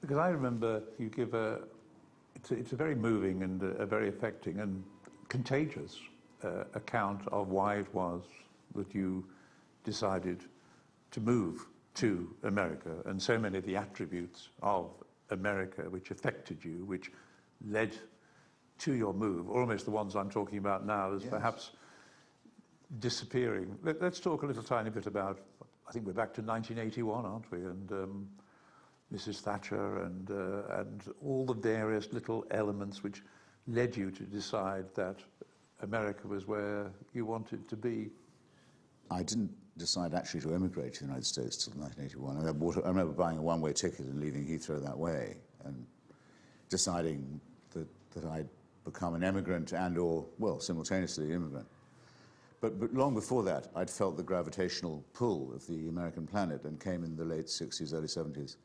Because I remember you give it's a very moving and a very affecting and contagious account of why it was that you decided to move to America, and so many of the attributes of America which affected you, which led to your move, almost the ones I'm talking about now as perhaps disappearing. Let's talk a little tiny bit about, I think we're back to 1981, aren't we? And Mrs. Thatcher and all the various little elements which led you to decide that America was where you wanted to be. I didn't decide actually to emigrate to the United States till 1981. I remember buying a one-way ticket and leaving Heathrow that way and deciding that I'd become an immigrant and/or, well, simultaneously immigrant. But long before that, I'd felt the gravitational pull of the American planet and came in the late 60s, early 70s.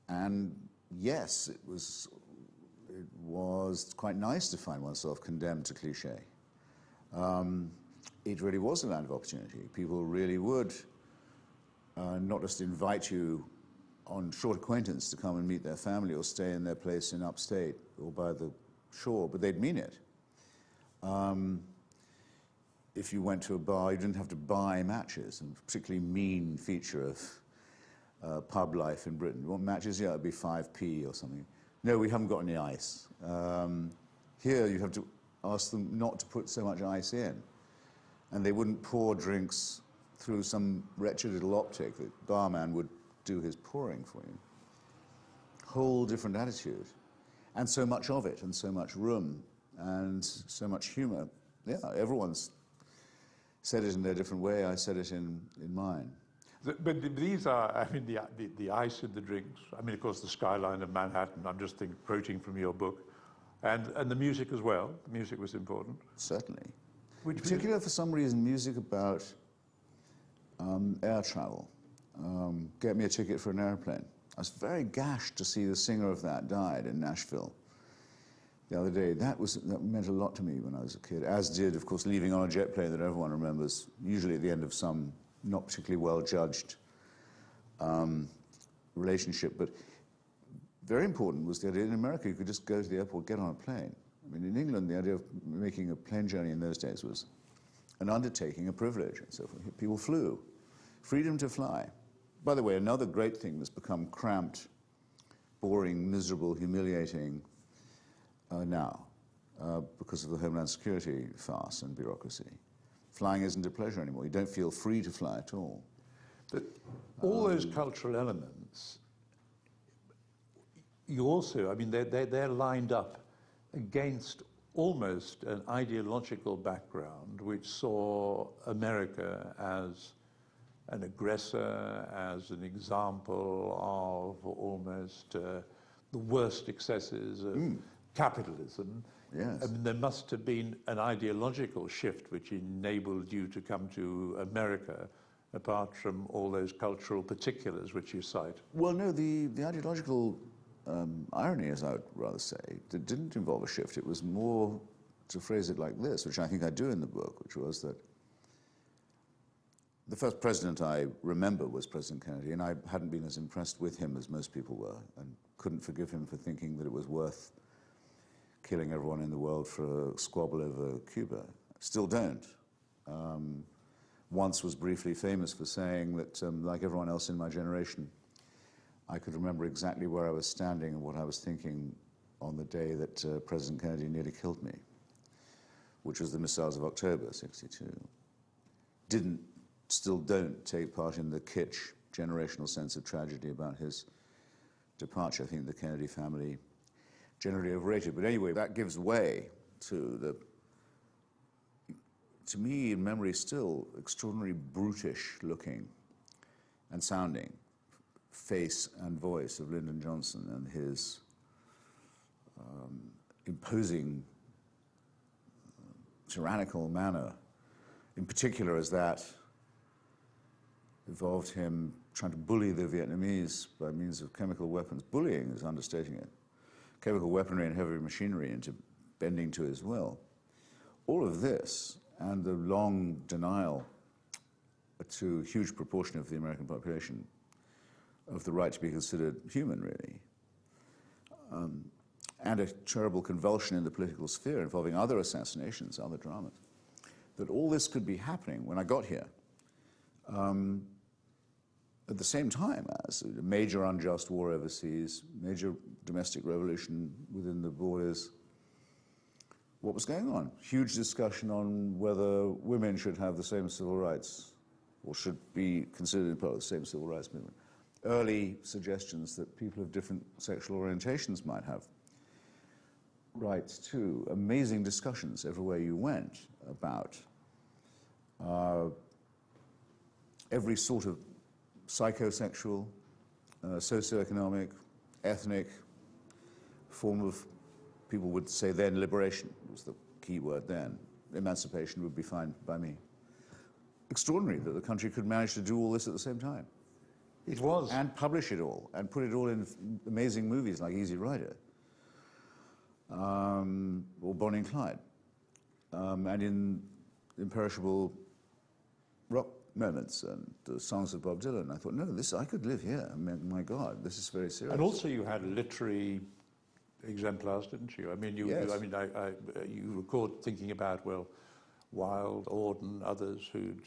And yes, it was quite nice to find oneself condemned to cliché. It really was a land of opportunity. People really would not just invite you on short acquaintance to come and meet their family or stay in their place in upstate or by the shore, but they'd mean it. If you went to a bar, you didn't have to buy matches, a particularly mean feature of pub life in Britain. You want matches? Yeah, it'd be 5p or something. No, we haven't got any ice. Here, you have to ask them not to put so much ice in. And they wouldn't pour drinks through some wretched little optic. The barman would do his pouring for you. Whole different attitude. And so much of it, and so much room, and so much humor. Yeah, everyone's said it in their different way. I said it in mine. But these are, I mean, the ice in the drinks. I mean, of course, the skyline of Manhattan. I'm just quoting from your book. And the music as well. The music was important. Certainly. In particular, for some reason, music about air travel. Get me a ticket for an airplane. I was very gashed to see the singer of that died in Nashville the other day. That meant a lot to me when I was a kid, as did, of course, leaving on a jet plane that everyone remembers, usually at the end of some not particularly well-judged relationship. But very important was the idea in America you could just go to the airport, get on a plane. I mean, in England, the idea of making a plane journey in those days was an undertaking, a privilege, and so forth. People flew. Freedom to fly. By the way, another great thing that's become cramped, boring, miserable, humiliating now because of the Homeland Security farce and bureaucracy. Flying isn't a pleasure anymore. You don't feel free to fly at all. But all those cultural elements, you also, I mean, they're lined up against almost an ideological background which saw America as an aggressor, as an example of almost the worst excesses of capitalism. Yes. I mean, there must have been an ideological shift which enabled you to come to America, apart from all those cultural particulars which you cite. Well, no, the ideological irony, as I would rather say, that didn't involve a shift. It was more, to phrase it like this, which I think I do in the book, which was that the first president I remember was President Kennedy, and I hadn't been as impressed with him as most people were, and couldn't forgive him for thinking that it was worth killing everyone in the world for a squabble over Cuba. Still don't. Once was briefly famous for saying that, like everyone else in my generation, I could remember exactly where I was standing and what I was thinking on the day that President Kennedy nearly killed me, which was the missiles of October '62. Still don't take part in the kitsch generational sense of tragedy about his departure. I think the Kennedy family generally overrated. But anyway, that gives way to to me, in memory still, extraordinarily brutish looking and sounding face and voice of Lyndon Johnson and his imposing, tyrannical manner, in particular as that involved him trying to bully the Vietnamese by means of chemical weapons. Bullying is understating it. Chemical weaponry and heavy machinery into bending to his will. All of this, and the long denial to a huge proportion of the American population of the right to be considered human, really, and a terrible convulsion in the political sphere involving other assassinations, other dramas, that all this could be happening when I got here. At the same time as a major unjust war overseas, major domestic revolution within the borders, what was going on? Huge discussion on whether women should have the same civil rights or should be considered part of the same civil rights movement. Early suggestions that people of different sexual orientations might have rights too. Amazing discussions everywhere you went about every sort of psychosexual, socioeconomic, ethnic form of, people would say then, liberation was the key word then. Emancipation would be fine by me. Extraordinary that the country could manage to do all this at the same time. It was. And publish it all, and put it all in amazing movies like Easy Rider, or Bonnie and Clyde, and in imperishable rock moments and the songs of Bob Dylan. I thought, no, I could live here. I mean, my God, this is very serious. And also you had literary exemplars, didn't you? I mean, yes. You record thinking about, well, Wilde, Auden, others who'd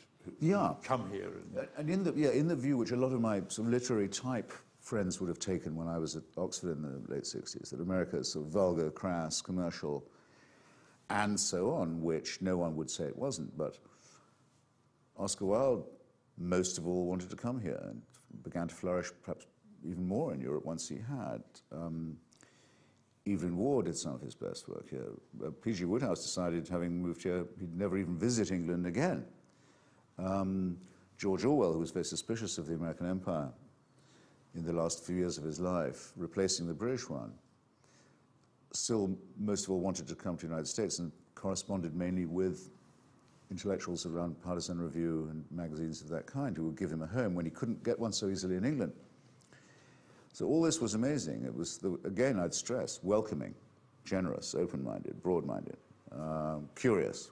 come here. And in the view which a lot of my sort of literary type friends would have taken when I was at Oxford in the late 60s, that America is sort of vulgar, crass, commercial, and so on, which no one would say it wasn't. But Oscar Wilde, most of all, wanted to come here and began to flourish perhaps even more in Europe once he had. Evelyn Waugh did some of his best work here. P.G. Wodehouse decided, having moved here, he'd never even visit England again. George Orwell, who was very suspicious of the American empire in the last few years of his life, replacing the British one, still most of all wanted to come to the United States and corresponded mainly with intellectuals around Partisan Review and magazines of that kind who would give him a home when he couldn't get one so easily in England. So all this was amazing. It was, again, I'd stress, welcoming, generous, open-minded, broad-minded, curious.